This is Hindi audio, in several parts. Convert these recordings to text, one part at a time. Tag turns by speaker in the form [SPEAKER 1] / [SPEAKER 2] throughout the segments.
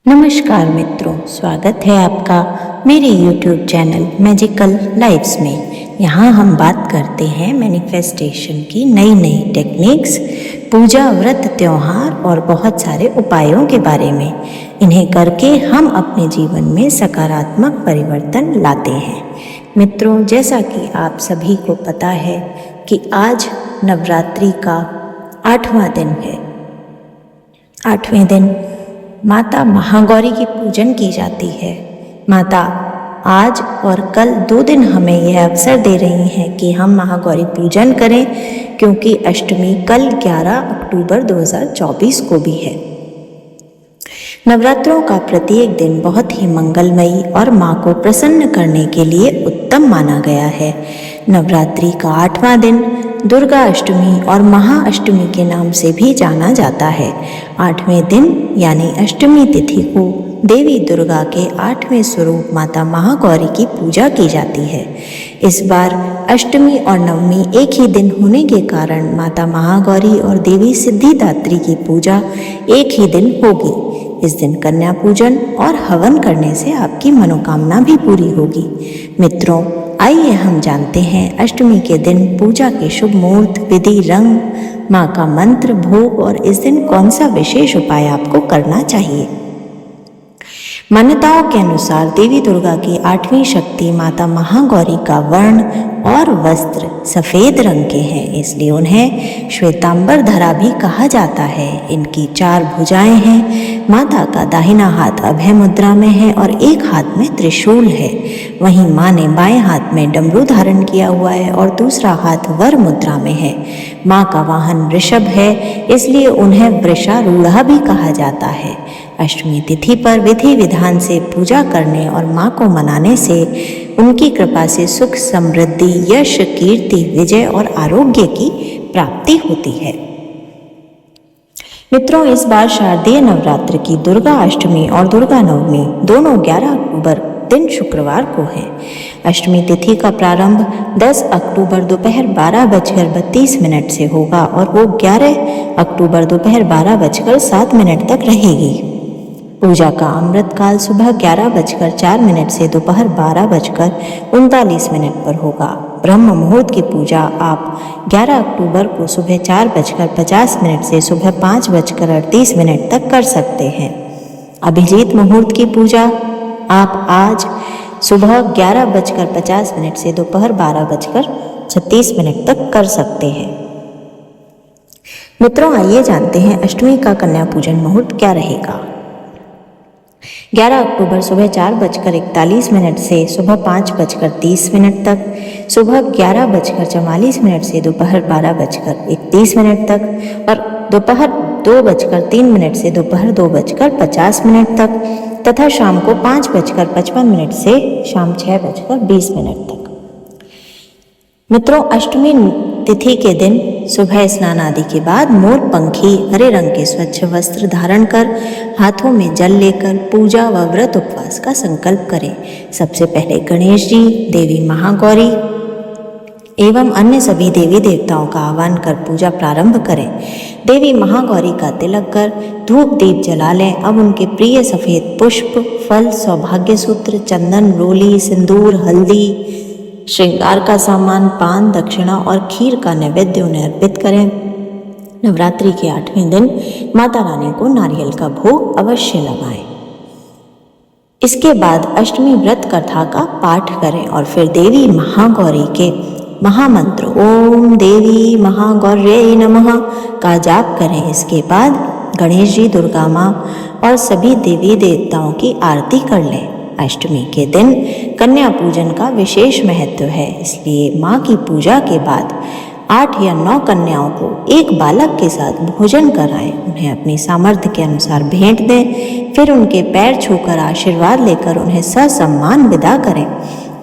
[SPEAKER 1] नमस्कार मित्रों, स्वागत है आपका मेरे YouTube चैनल मैजिकल लाइफ्स में। यहाँ हम बात करते हैं मैनिफेस्टेशन की नई नई टेक्निक्स, पूजा, व्रत, त्योहार और बहुत सारे उपायों के बारे में। इन्हें करके हम अपने जीवन में सकारात्मक परिवर्तन लाते हैं। मित्रों, जैसा कि आप सभी को पता है कि आज नवरात्रि का 8वां दिन है। 8वें दिन माता महागौरी की पूजन की जाती है। माता आज और कल 2 दिन हमें यह अवसर दे रही हैं कि हम महागौरी पूजन करें, क्योंकि अष्टमी कल 11 अक्टूबर 2024 को भी है। नवरात्रों का प्रत्येक दिन बहुत ही मंगलमयी और माँ को प्रसन्न करने के लिए उत्तम माना गया है। नवरात्रि का 8वां दिन दुर्गा अष्टमी और महाअष्टमी के नाम से भी जाना जाता है। 8वें दिन यानी अष्टमी तिथि को देवी दुर्गा के 8वें स्वरूप माता महागौरी की पूजा की जाती है। इस बार अष्टमी और नवमी एक ही दिन होने के कारण माता महागौरी और देवी सिद्धिदात्री की पूजा एक ही दिन होगी। इस दिन कन्या पूजन और हवन करने से आपकी मनोकामना भी पूरी होगी। मित्रों, आइए हम जानते हैं अष्टमी के दिन पूजा के शुभ मुहूर्त, विधि, रंग, माँ का मंत्र, भोग और इस दिन कौन सा विशेष उपाय आपको करना चाहिए। मान्यताओं के अनुसार देवी दुर्गा की 8वीं शक्ति माता महागौरी का वर्ण और वस्त्र सफेद रंग के हैं, इसलिए उन्हें श्वेतांबर धरा भी कहा जाता है। इनकी 4 भुजाएं हैं। माता का दाहिना हाथ अभय मुद्रा में है और एक हाथ में त्रिशूल है। वहीं माँ ने बाएं हाथ में डमरू धारण किया हुआ है और दूसरा हाथ वर मुद्रा में है। माँ का वाहन वृषभ है, इसलिए उन्हें वृषारूढ़ा भी कहा जाता है। अष्टमी तिथि पर विधि विधान से पूजा करने और माँ को मनाने से उनकी कृपा से सुख, समृद्धि, यश, कीर्ति, विजय और आरोग्य की प्राप्ति होती है। मित्रों, इस बार शारदीय नवरात्र की दुर्गा अष्टमी और दुर्गा नवमी दोनों 11 अक्टूबर दिन शुक्रवार को है। अष्टमी तिथि का प्रारंभ 10 अक्टूबर दोपहर 12:32 से होगा और वो 11 अक्टूबर दोपहर 12:07 तक रहेगी। पूजा का अमृत काल सुबह 11:04 से दोपहर 12:39 पर होगा। ब्रह्म मुहूर्त की पूजा आप 11 अक्टूबर को सुबह 4:50 से सुबह 5:38 तक कर सकते हैं। अभिजीत मुहूर्त की पूजा आप आज सुबह 11:50 से दोपहर 12:36 तक कर सकते हैं। मित्रों, आइए जानते हैं अष्टमी का कन्या पूजन मुहूर्त क्या रहेगा। 11 अक्टूबर सुबह 4:41 से सुबह 5:30 तक, सुबह 11:44 से दोपहर 12:31 तक और दोपहर 2:03 से दोपहर 2:50 तक तथा शाम को 5:55 से शाम 6:20 तक। मित्रों, अष्टमी तिथि के दिन सुबह स्नान आदि के बाद मोर पंखी हरे रंग के स्वच्छ वस्त्र धारण कर हाथों में जल लेकर पूजा व व्रत उपवास का संकल्प करें। सबसे पहले गणेश जी, देवी महागौरी एवं अन्य सभी देवी देवताओं का आह्वान कर पूजा प्रारंभ करें। देवी महागौरी का तिलक कर धूप दीप जला लें। अब उनके प्रिय सफेद पुष्प, फल, सौभाग्य सूत्र, चंदन, रोली, सिंदूर, हल्दी, श्रृंगार का सामान, पान, दक्षिणा और खीर का नैवेद्य उन्हें अर्पित करें। नवरात्रि के 8वें दिन माता रानी को नारियल का भोग अवश्य लगाएं। इसके बाद अष्टमी व्रत कथा का पाठ करें और फिर देवी महागौरी के महामंत्र ओम देवी महागौर्यै नमः का जाप करें। इसके बाद गणेश जी, दुर्गा माँ और सभी देवी देवताओं की आरती कर लें। अष्टमी के दिन कन्या पूजन का विशेष महत्व है, इसलिए माँ की पूजा के बाद 8 या 9 कन्याओं को एक बालक के साथ भोजन कराएं। उन्हें अपनी सामर्थ्य के अनुसार भेंट दें, फिर उनके पैर छूकर आशीर्वाद लेकर उन्हें ससम्मान विदा करें।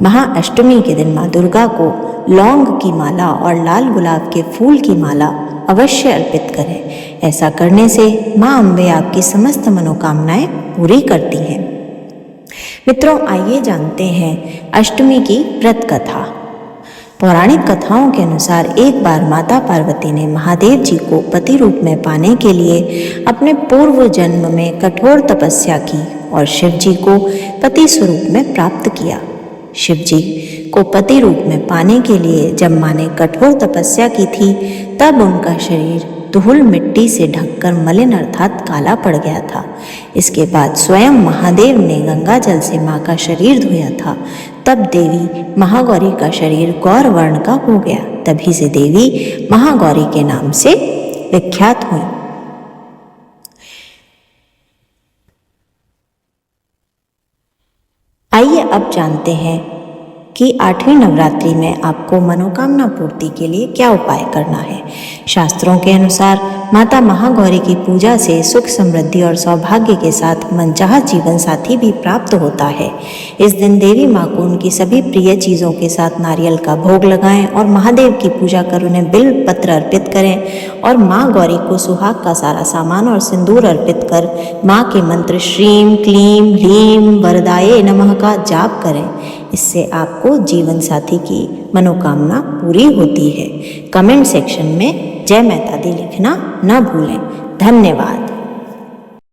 [SPEAKER 1] महाअष्टमी के दिन माँ दुर्गा को लौंग की माला और लाल गुलाब के फूल की माला अवश्य अर्पित करें। ऐसा करने से माँ अम्बे आपकी समस्त मनोकामनाएं पूरी करती हैं। मित्रों, आइए जानते हैं अष्टमी की व्रत कथा। पौराणिक कथाओं के अनुसार एक बार माता पार्वती ने महादेव जी को पति रूप में पाने के लिए अपने पूर्व जन्म में कठोर तपस्या की और शिव जी को पति स्वरूप में प्राप्त किया। शिव जी को पति रूप में पाने के लिए जब माँ ने कठोर तपस्या की थी तब उनका शरीर धूल मिट्टी से ढककर मलिन अर्थात काला पड़ गया था। इसके बाद स्वयं महादेव ने गंगा जल से माँ का शरीर धोया था। तब देवी महागौरी का शरीर गौर वर्ण का हो गया। तभी से देवी महागौरी के नाम से विख्यात हुई। आइए अब जानते हैं कि 8वीं नवरात्रि में आपको मनोकामना पूर्ति के लिए क्या उपाय करना है। शास्त्रों के अनुसार माता महागौरी की पूजा से सुख समृद्धि और सौभाग्य के साथ मनचाहा जीवन साथी भी प्राप्त होता है। इस दिन देवी माँ को उनकी सभी प्रिय चीज़ों के साथ नारियल का भोग लगाएं और महादेव की पूजा कर उन्हें बिल्व पत्र अर्पित करें और माँ गौरी को सुहाग का सारा सामान और सिंदूर अर्पित कर माँ के मंत्र श्रीम क्लीम ह्रीम वरदाये नमः का जाप करें। इससे आपको जीवन साथी की मनोकामना पूरी होती है। कमेंट सेक्शन में जय माता दी लिखना न भूलें। धन्यवाद।